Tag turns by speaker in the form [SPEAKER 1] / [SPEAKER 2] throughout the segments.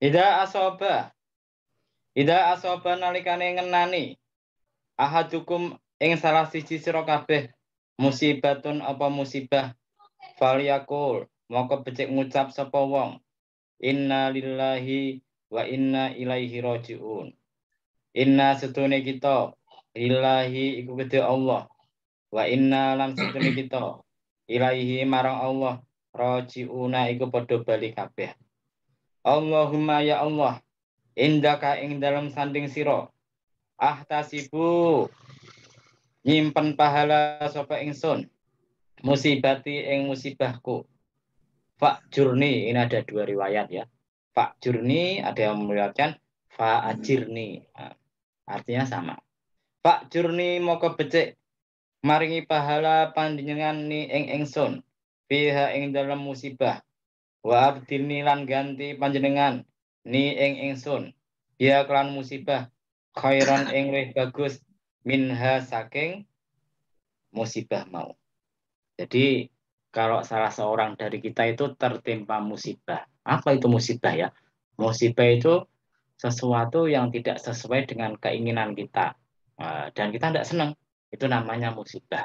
[SPEAKER 1] Ida asoba, ida asoba nalikane ngenani ahadukum ing salah siji sira kabeh musibatun apa musibah falyakul moko becik ngucap sapa wong inna lillahi wa inna ilaihi rajiun. Inna setune kita lillahi iku gede Allah wa inna lan setune kita ilaihi marang Allah rajiuna iku padha bali kabeh. Allahumma ya Allah indaka ing dalam sanding sira ahtasibu nyimpen pahala sapa ingsun musibati ing musibahku. Pak Jurni, ini ada dua riwayat ya. Pak Jurni ada yang meriwayatkan Fa Ajirni. Nah, artinya sama. Pak Jurni moko becik maringi pahala panjenengan ni ing ingsun fiha ing dalam musibah. Wa abdilni lan ganti panjenengan ni ing ingsun. Ya kelan musibah khairan ing luwih bagus minha saking musibah mau. Jadi kalau salah seorang dari kita itu tertimpa musibah. Apa itu musibah ya? Musibah itu sesuatu yang tidak sesuai dengan keinginan kita. Dan kita tidak senang. Itu namanya musibah.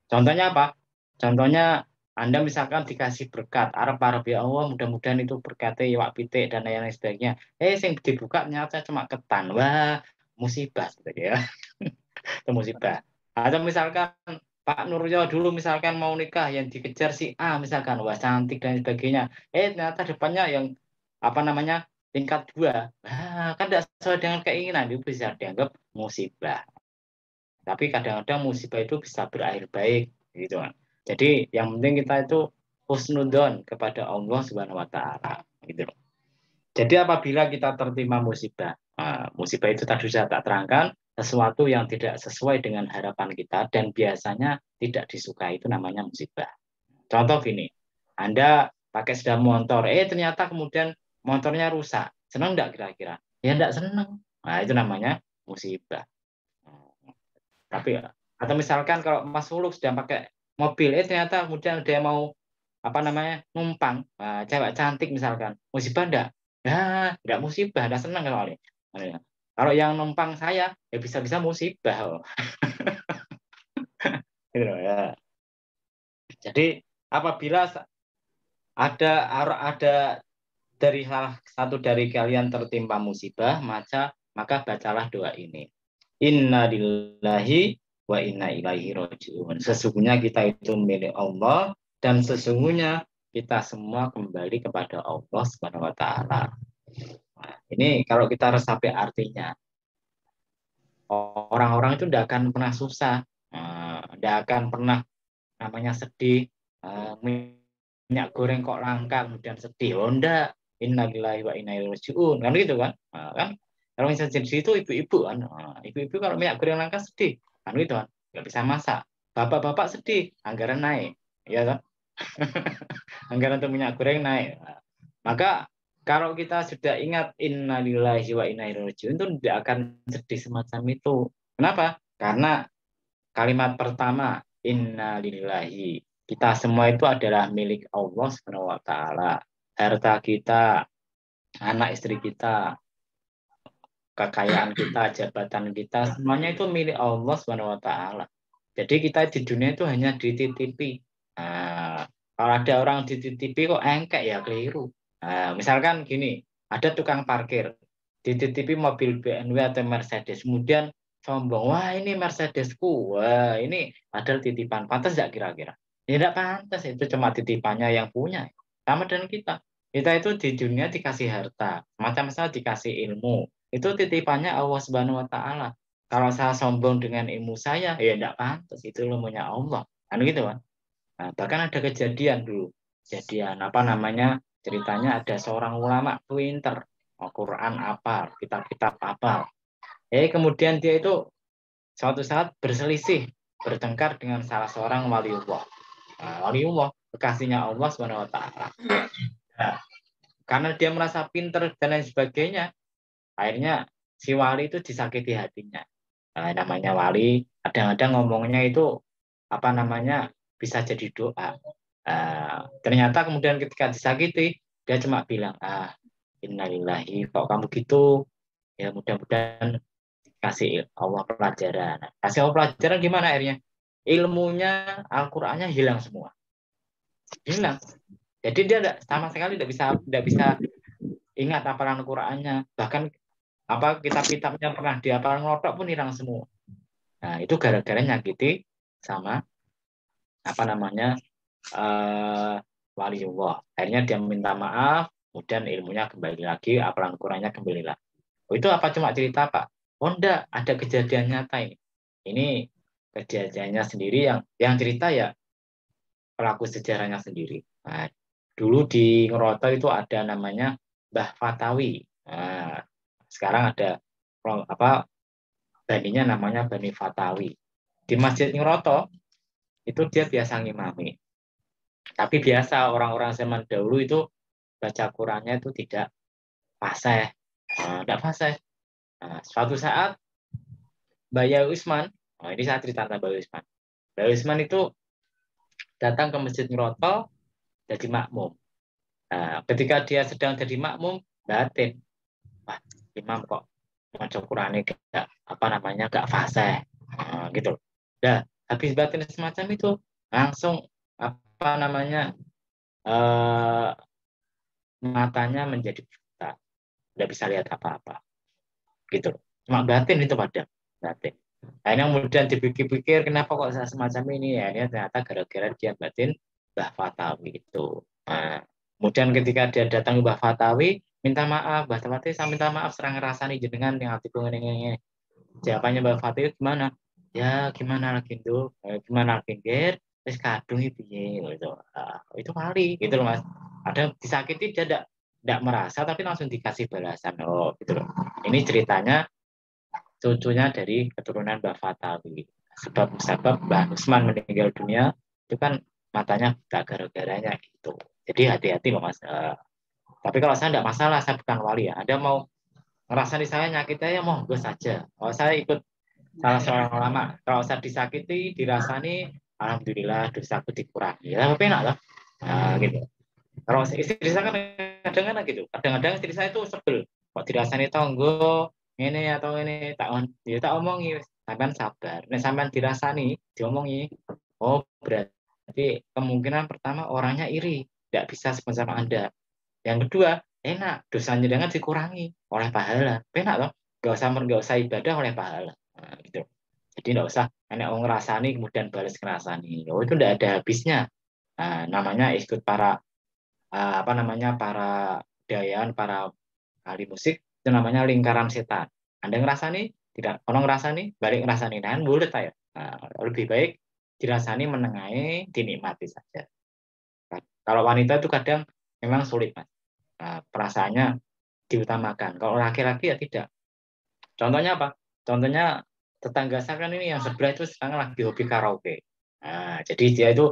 [SPEAKER 1] Contohnya apa? Contohnya Anda misalkan dikasih berkat, arep-arep ya Allah mudah-mudahan itu berkatnya iwak pitik dan lain sebagainya. Sing dibuka ternyata cuma ketan. Wah, musibah gitu ya. Itu musibah. Atau misalkan Pak Nuryo dulu misalkan mau nikah yang dikejar si A misalkan wah cantik dan sebagainya. Ternyata depannya yang apa namanya tingkat 2. Kan tidak sesuai dengan keinginan itu bisa dianggap musibah. Tapi kadang-kadang musibah itu bisa berakhir baik gitu kan. Jadi yang penting kita itu husnudon kepada Allah Subhanahu wa taala gitu loh. Jadi apabila kita tertimpa musibah, musibah itu tadi saya tak terangkan, sesuatu yang tidak sesuai dengan harapan kita dan biasanya tidak disukai itu namanya musibah. Contoh gini, Anda pakai sepeda motor, ternyata kemudian motornya rusak. Senang enggak kira-kira? Ya enggak senang. Nah, itu namanya musibah. Tapi atau misalkan kalau Mas Fuluk sedang pakai mobil, ternyata kemudian dia mau apa namanya numpang, cewek cantik misalkan, musibah enggak? Ya, enggak musibah, enggak senang kali. Kalau yang numpang saya, ya bisa-bisa musibah. Gitu loh, ya. Jadi apabila ada dari salah satu dari kalian tertimpa musibah, maka bacalah doa ini. Inna lillahi wa inna ilaihi rajiun. Sesungguhnya kita itu milik Allah dan sesungguhnya kita semua kembali kepada Allah Subhanahu wa taala. Nah, ini kalau kita resapi artinya, orang-orang itu tidak akan pernah susah, tidak akan pernah namanya sedih, minyak goreng kok langka kemudian sedih. Oh enggak, innalillahi wa inna ilaihi rajiun. Kan gitu kan? Kan kalau misalnya sedih itu ibu-ibu kan. Ibu-ibu kalau minyak goreng langka sedih. Kan gitu kan? Nggak bisa masak. Bapak-bapak sedih, anggaran naik. Ya kan? Anggaran untuk minyak goreng naik. Maka kalau kita sudah ingat innalillahi wa inna ilaihi rajiun itu tidak akan sedih semacam itu. Kenapa? Karena kalimat pertama innalillahi, kita semua itu adalah milik Allah Subhanahu wa taala. Harta kita, anak istri kita, kekayaan kita, jabatan kita, semuanya itu milik Allah Subhanahu wa taala. Jadi kita di dunia itu hanya dititipi. Kalau ada orang dititipi kok engkek ya keliru. Misalkan gini, ada tukang parkir, dititipi mobil BMW atau Mercedes, kemudian sombong, wah ini Mercedesku, wah ini padahal titipan, pantas nggak kira-kira? Ya tidak pantas, itu cuma titipannya yang punya. Sama dengan kita itu di dunia dikasih harta, macam-macam dikasih ilmu, itu titipannya Allah Subhanahu Wa Taala. Kalau saya sombong dengan ilmu saya, ya tidak pantas, itu ilmunya Allah, kan gitu kan? Nah, bahkan ada kejadian dulu, kejadian apa namanya? Ceritanya ada seorang ulama pinter, Al-Quran apa, kitab-kitab apa. Kemudian dia itu suatu saat berselisih, bertengkar dengan salah seorang waliullah. Waliullah, kekasihnya Allah Subhanahu wa taala. Nah, karena dia merasa pinter dan lain sebagainya, akhirnya si wali itu disakiti hatinya. Namanya wali, kadang-kadang ngomongnya itu apa namanya bisa jadi doa. Ternyata kemudian ketika disakiti, dia cuma bilang, innalillahi, kok kamu gitu, ya mudah-mudahan kasih Allah pelajaran. Nah, kasih Allah pelajaran gimana akhirnya? Ilmunya, Al-Qur'annya hilang semua. Hilang. Jadi dia sama sekali tidak bisa ingat hafalan Al-Qur'annya. Bahkan apa kitab-kitabnya pernah dihafal ngelotok pun hilang semua. Nah, itu gara-gara nyakiti sama apa namanya waliullah. Akhirnya dia minta maaf, kemudian ilmunya kembali lagi, hafalan Qurannya kembali lagi. Oh, itu apa cuma cerita Pak? Oh enggak, ada kejadian nyata ini. Ini kejadiannya sendiri yang cerita ya pelaku sejarahnya sendiri. Nah, dulu di Ngeroto itu ada namanya Mbah Fatawi. Nah, sekarang ada apa baninya namanya Bani Fatawi. Di Masjid Ngeroto itu dia biasa ngimami. Tapi biasa orang-orang zaman dahulu itu baca Qurannya itu tidak fasih. Tidak fasih. Nah, suatu saat Mbak Usman, ini saya cerita tentang Mbak Usman. Mbak Usman itu datang ke Masjid Ngeroto jadi makmum. Nah, ketika dia sedang jadi makmum, batin, wah, imam kok baca Qurannya gak apa namanya gak fasih, gitu. Nah, habis batin semacam itu langsung apa namanya eh, matanya menjadi buta, tidak bisa lihat apa-apa, gitu. Cuma batin itu pada batin. Akhirnya kemudian dipikir-pikir kenapa kok saya semacam ini ya, ini ternyata gara-gara dia batin Mbah Fatawi itu. Nah, kemudian ketika dia datang ke Mbah Fatawi, minta maaf, Mbah Fatawi saya minta maaf serang ngerasani jenengan yang hatiku ngene. Jawabannya Mbah Fatawi gimana? Ya gimana lagi tuh, gimana lagi ger, terus kadung itu gitu. Itu kali gitu loh Mas. Ada disakiti dia tidak merasa tapi langsung dikasih balasan. Oh gitu loh. Ini ceritanya cucunya dari keturunan Mbah Fatawi. Sebab Mbah Usman meninggal dunia itu kan matanya buta gara-garanya gitu. Jadi hati-hati loh Mas. Tapi kalau saya tidak masalah, saya bukan wali ya. Ada mau ngerasa di saya nyakitnya ya monggo saja. Kalau saya ikut salah seorang ulama, kalau saya disakiti, dirasani, alhamdulillah dosaku dikurangi. Ya, tapi enak lah. Nah, gitu. Kalau istri saya kan kadang-kadang gitu. Kadang-kadang istri saya itu sebel. Kok dirasani tonggo, ini atau ini tak omongi, sampean sabar. Nek sampean dirasani, diomongi. Oh, berarti kemungkinan pertama orangnya iri, tidak bisa sama Anda. Yang kedua, enak, dosanya dengan dikurangi oleh pahala. Enak loh, gak usah ibadah oleh pahala. Nah, gitu. Jadi nggak usah enak ngerasani kemudian balas ngerasani. Oh, itu tidak ada habisnya. Nah, namanya ikut para apa namanya para budayaan, para ahli musik itu namanya lingkaran setan. Anda ngerasani, tidak orang ngerasani, balik ngerasani, nah bulat ya. Nah, lebih baik dirasani menengahi, dinikmati saja. Nah, kalau wanita itu kadang memang sulit mas. Nah, perasaannya diutamakan. Kalau laki-laki ya tidak. Contohnya apa? Contohnya tetangga saya kan ini yang sebelah itu sekarang lagi hobi karaoke. Nah, jadi dia itu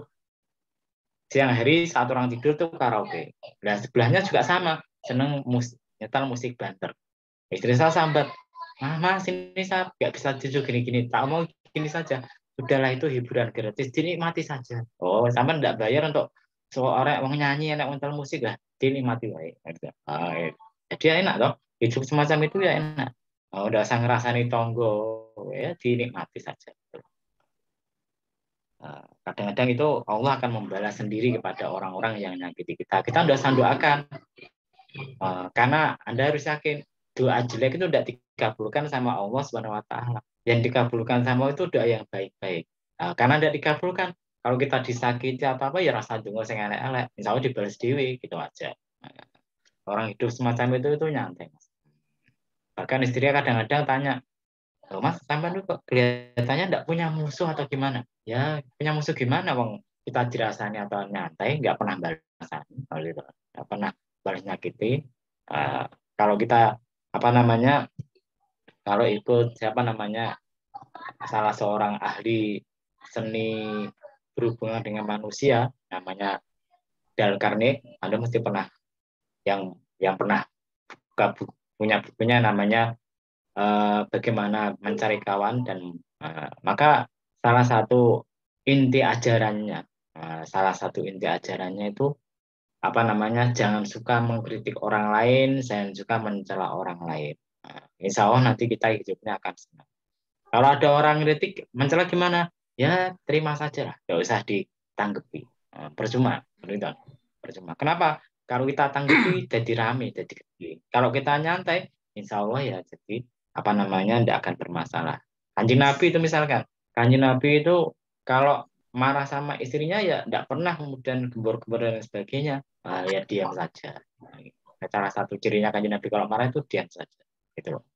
[SPEAKER 1] siang hari saat orang tidur tuh karaoke. Dan sebelahnya juga sama, seneng nyetel musik banter. Istri saya sambat, mas ini saya nggak bisa tidur gini-gini, tak mau gini saja. Sudahlah itu hiburan gratis, dinikmati saja. Oh, sampai nggak bayar untuk seorang yang nyanyi, enak nonton musik lah, dinikmati baik. Jadi ya enak toh, hidup semacam itu ya enak. Oh, udah sang ngerasani tonggo, ya dinikmati saja. Kadang-kadang itu Allah akan membalas sendiri kepada orang-orang yang nyakiti kita. Kita udah sandoakan, karena Anda harus yakin doa jelek itu tidak dikabulkan sama Allah Subhanahu Wa Taala. Yang dikabulkan sama itu doa yang baik-baik. Karena tidak dikabulkan, kalau kita disakiti apa ya rasa dungo sing elek-elek, misalnya dibalas dewi gitu aja. Orang hidup semacam itu nyantai. Bahkan istrinya kadang-kadang tanya, oh, mas, sampai kok kelihatannya tidak punya musuh atau gimana? Ya, punya musuh gimana, Wong? Kita dirasani atau nyantai, nggak pernah balasani, gitu. Nggak pernah balas nyakiti. Uh, kalau kita apa namanya, kalau ikut siapa namanya salah seorang ahli seni berhubungan dengan manusia, namanya Dale Carnegie, Anda mesti pernah yang pernah punya bukunya namanya bagaimana mencari kawan dan maka salah satu inti ajarannya itu jangan suka mengkritik orang lain, jangan suka mencela orang lain. Nah, insya Allah nanti kita hidupnya akan senang. Kalau ada orang kritik, mencela gimana? Ya terima saja lah, nggak usah ditanggapi. Percuma, gitu. Percuma. Kenapa? Kalau kita tanggapi jadi rame, jadi gede. Kalau kita nyantai, insya Allah ya jadi tidak akan bermasalah. Kanjeng Nabi itu misalkan, Kanjeng Nabi itu kalau marah sama istrinya ya tidak pernah kemudian gembor-gembor dan sebagainya. Ya diam saja. Salah satu cirinya Kanjeng Nabi kalau marah itu diam saja. Gitu loh.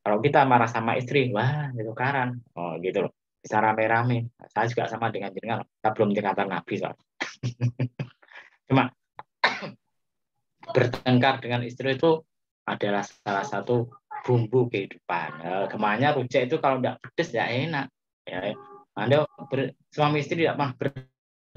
[SPEAKER 1] Kalau kita marah sama istri, wah itu karan. Oh gitu loh. Bisa rame-rame. Saya juga sama dengan jenengan. Kita belum tingkatan Nabi soalnya. Cuma bertengkar dengan istri itu adalah salah satu bumbu kehidupan. Kemana rujak itu kalau tidak pedes ya enak. Ya, Anda suami istri tidak pernah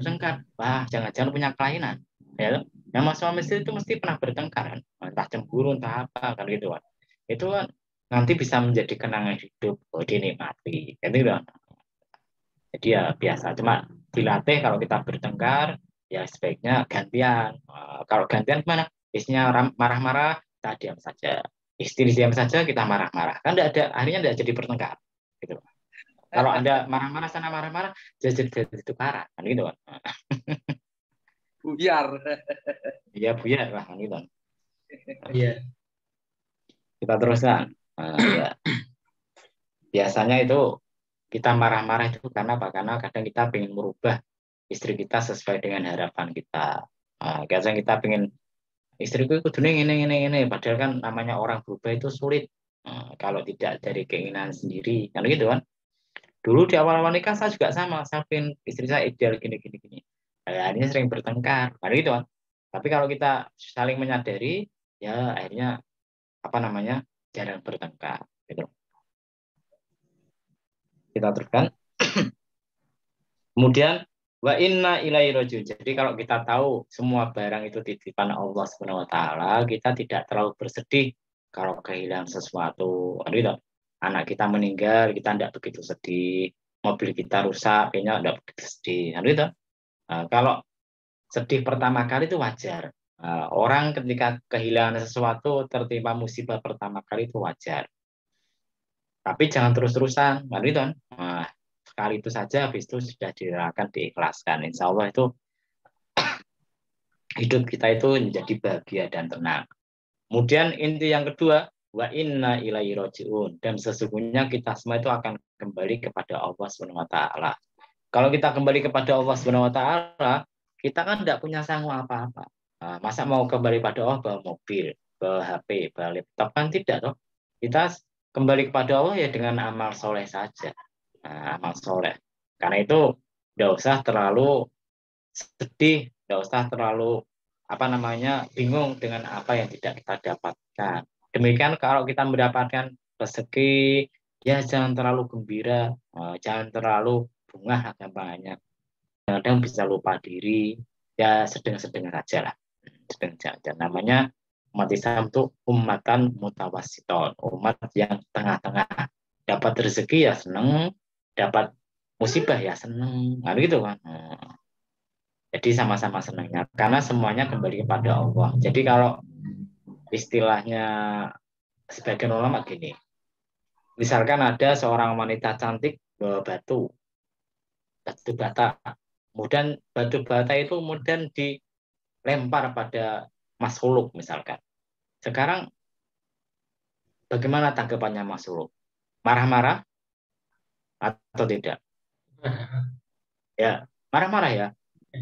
[SPEAKER 1] bertengkar, wah jangan-jangan punya kelainan. Ya, nama suami istri itu mesti pernah bertengkar, kan? Entah cemburu, entah apa, kan gitu kan. Itu kan nanti bisa menjadi kenangan hidup, dinikmati. Gitu kan. Jadi ya biasa, cuma dilatih kalau kita bertengkar, ya sebaiknya gantian. Kalau gantian gimana? Istrinya marah-marah, kita diam saja. Istri diam saja, kita marah-marah. Kan tidak ada, akhirnya tidak jadi bertengkar. Gitu. Kalau Anda marah-marah sana marah-marah, jadi tukaran, kan gitu kan.
[SPEAKER 2] Buyar.
[SPEAKER 1] Iya buyar lah, kan gitu.
[SPEAKER 2] Iya.
[SPEAKER 1] Kita teruskan. Ya. Biasanya itu kita marah-marah itu karena apa? Karena kadang kita ingin merubah istri kita sesuai dengan harapan kita. Kadang kita ingin istriku ikut ini, padahal kan namanya orang berubah itu sulit. Kalau tidak dari keinginan sendiri, kan gitu kan. Dulu di awal-awal nikah saya juga sama, saya ingin istri saya ideal gini. Ini sering bertengkar, kan gitu kan. Tapi kalau kita saling menyadari, ya akhirnya jarang bertengkar. Gitu. Kita teruskan. Kemudian wa inna ilaihi rajiun. Jadi kalau kita tahu semua barang itu titipan Allah Subhanahu wa taala, kita tidak terlalu bersedih kalau kehilangan sesuatu. Gitu. Anak kita meninggal, kita tidak begitu sedih. Mobil kita rusak, kayaknya tidak begitu sedih. Gitu. Kalau sedih pertama kali itu wajar. Orang ketika kehilangan sesuatu, tertimpa musibah pertama kali itu wajar. Tapi jangan terus-terusan, gitu. Sekali itu saja, habis itu sudah direlakan, diikhlaskan. Insya Allah itu hidup kita itu menjadi bahagia dan tenang. Kemudian inti yang kedua, wa inna ilaihi rajiun. Dan sesungguhnya kita semua itu akan kembali kepada Allah Subhanahu wa taala. Kalau kita kembali kepada Allah Subhanahu wa taala, kita kan tidak punya sanggup apa-apa. Masa mau kembali pada Allah bawa mobil, bawa HP, bawa laptop, kan tidak toh. Kita kembali kepada Allah ya dengan amal soleh saja. Amal soleh. Karena itu tidak usah terlalu sedih, tidak usah terlalu bingung dengan apa yang tidak kita dapatkan. Demikian kalau kita mendapatkan rezeki, ya jangan terlalu gembira, jangan terlalu bunga gampangnya. Kadang bisa lupa diri, ya sedang-sedang saja lah. Sedang saja. Namanya umat Islam itu umatan mutawasiton, umat yang tengah-tengah. Dapat rezeki ya seneng, dapat musibah ya seneng, nah gitu kan. Jadi sama-sama senangnya, karena semuanya kembali kepada Allah. Jadi kalau istilahnya sebagian ulama gini, misalkan ada seorang wanita cantik bawa batu bata, kemudian batu bata itu kemudian dilempar pada Mas Huluk misalkan. Sekarang bagaimana tanggapannya Mas Huluk? Marah-marah atau tidak? Ya, marah-marah ya.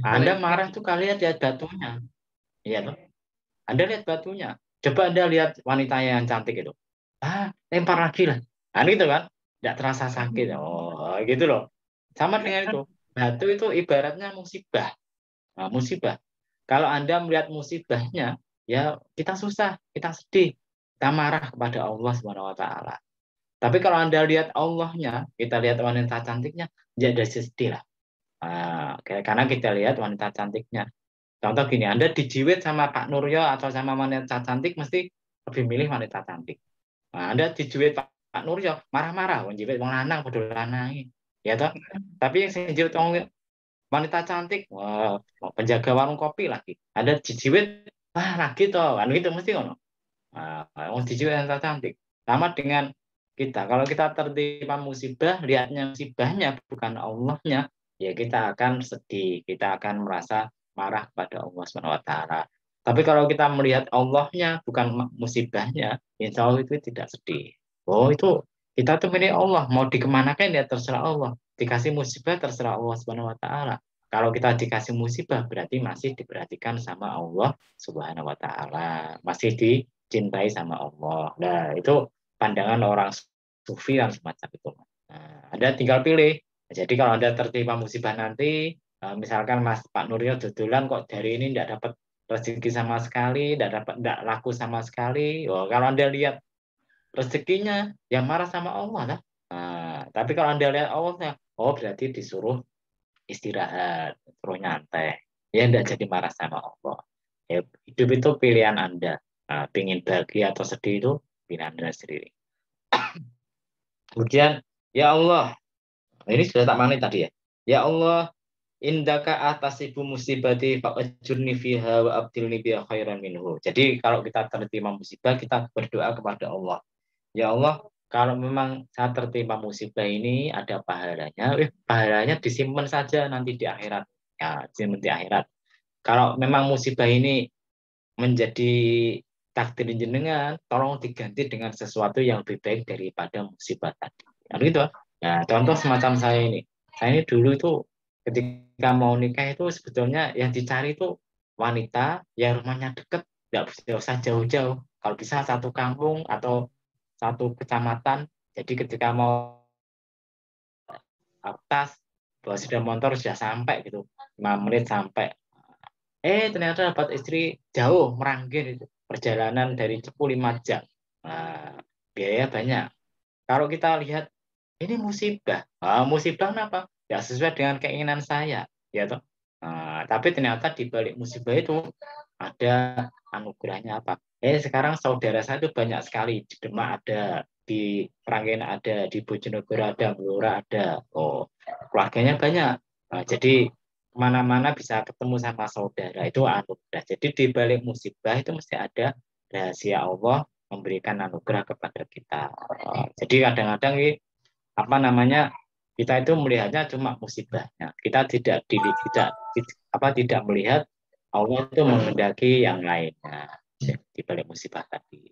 [SPEAKER 1] Anda marah tuh kalian lihat batunya. Iya tuh. Anda lihat batunya. Coba Anda lihat wanita yang cantik itu. Lempar lagi lah. Nah, gitu kan. Tidak terasa sakit. Oh, gitu loh. Sama dengan itu. Batu itu ibaratnya musibah. Nah, musibah. Kalau Anda melihat musibahnya, ya kita susah, kita sedih, kita marah kepada Allah Subhanahu wa taala. Tapi kalau Anda lihat Allahnya, kita lihat wanita cantiknya, ya ada sedih lah. Karena kita lihat wanita cantiknya. Contoh gini, Anda dijiwit sama Pak Nuryo atau sama wanita cantik, mesti lebih milih wanita cantik. Anda dijiwit Pak Nuryo, marah-marah, menjiwit wong lanang, padha lanang. Ya toh? Tapi yang saya jiwit wong wanita cantik, wah, penjaga warung kopi lagi. Ada jijiwit, wah lagi toh, kan itu mesti ngono. Nah, wong jijiwit wanita cantik. Sama dengan kita, kalau kita tertimpa musibah, lihatnya musibahnya bukan Allahnya, ya kita akan sedih, kita akan merasa marah kepada Allah Subhanahu wa taala. Tapi kalau kita melihat Allahnya bukan musibahnya, insya Allah itu tidak sedih. Oh itu kita tuh milik Allah, mau dikemanakan ya terserah Allah. Dikasih musibah terserah Allah Subhanahu wa taala. Kalau kita dikasih musibah berarti masih diperhatikan sama Allah Subhanahu wa taala, masih dicintai sama Allah. Nah, itu pandangan orang sufi yang semacam itu. Nah, Anda tinggal pilih. Jadi kalau Anda tertimpa musibah nanti, misalkan Mas Pak Nuril dodolan kok dari ini tidak dapat rezeki sama sekali, tidak laku sama sekali. Oh, kalau Anda lihat rezekinya, yang marah sama Allah lah. Nah, tapi kalau Anda lihat Allah, oh berarti disuruh istirahat, suruh nyantai. Ya tidak jadi marah sama Allah. Ya, hidup itu pilihan Anda. Nah, pingin bahagia atau sedih itu pilihan Anda sendiri. Kemudian, ya Allah, ini sudah tak mani tadi ya. Ya Allah, indaka atasibu musibati fa'ajurni fiha wa abdilni biha khairan minhu. Jadi kalau kita tertimpa musibah, kita berdoa kepada Allah. Ya Allah, kalau memang saya tertimpa musibah ini ada pahalanya, pahalanya disimpan saja nanti di akhirat. Ya, disimpan di akhirat. Kalau memang musibah ini menjadi takdir jenengan, tolong diganti dengan sesuatu yang lebih baik daripada musibah tadi. Nah, gitu. Nah, contoh semacam saya ini. Saya ini dulu itu ketika mau nikah itu sebetulnya yang dicari itu wanita yang rumahnya deket, nggak usah jauh-jauh. Kalau bisa satu kampung atau satu kecamatan. Jadi ketika mau tas, bawa sepeda motor sudah sampai gitu. 5 menit sampai. Ternyata dapat istri jauh, Meranggen itu. Perjalanan dari Cepu 5 jam. Nah, biaya banyak. Kalau kita lihat, ini musibah. Musibah kenapa? Ya sesuai dengan keinginan saya. Ya toh. Tapi ternyata di balik musibah itu ada anugerahnya apa? Sekarang saudara saya itu banyak sekali. Di Demak ada, di Meranggen ada, di Bojonegoro ada, Blora ada. Oh, keluarganya banyak. Jadi kemana-mana bisa ketemu sama saudara itu anugerah. Jadi di balik musibah itu mesti ada rahasia Allah memberikan anugerah kepada kita. Jadi kadang-kadang apa namanya kita itu melihatnya cuma musibahnya. Kita tidak melihat Allah itu menghendaki yang lainnya di balik musibah tadi.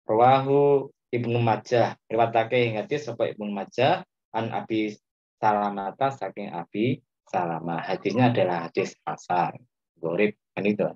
[SPEAKER 1] Rawahu Ibnu Majah, riwayatake ing hadis sapa Ibnu Majah an Abi Salamata saking Abi Salama. Hadisnya adalah hadis hasan. Gharib kan itu.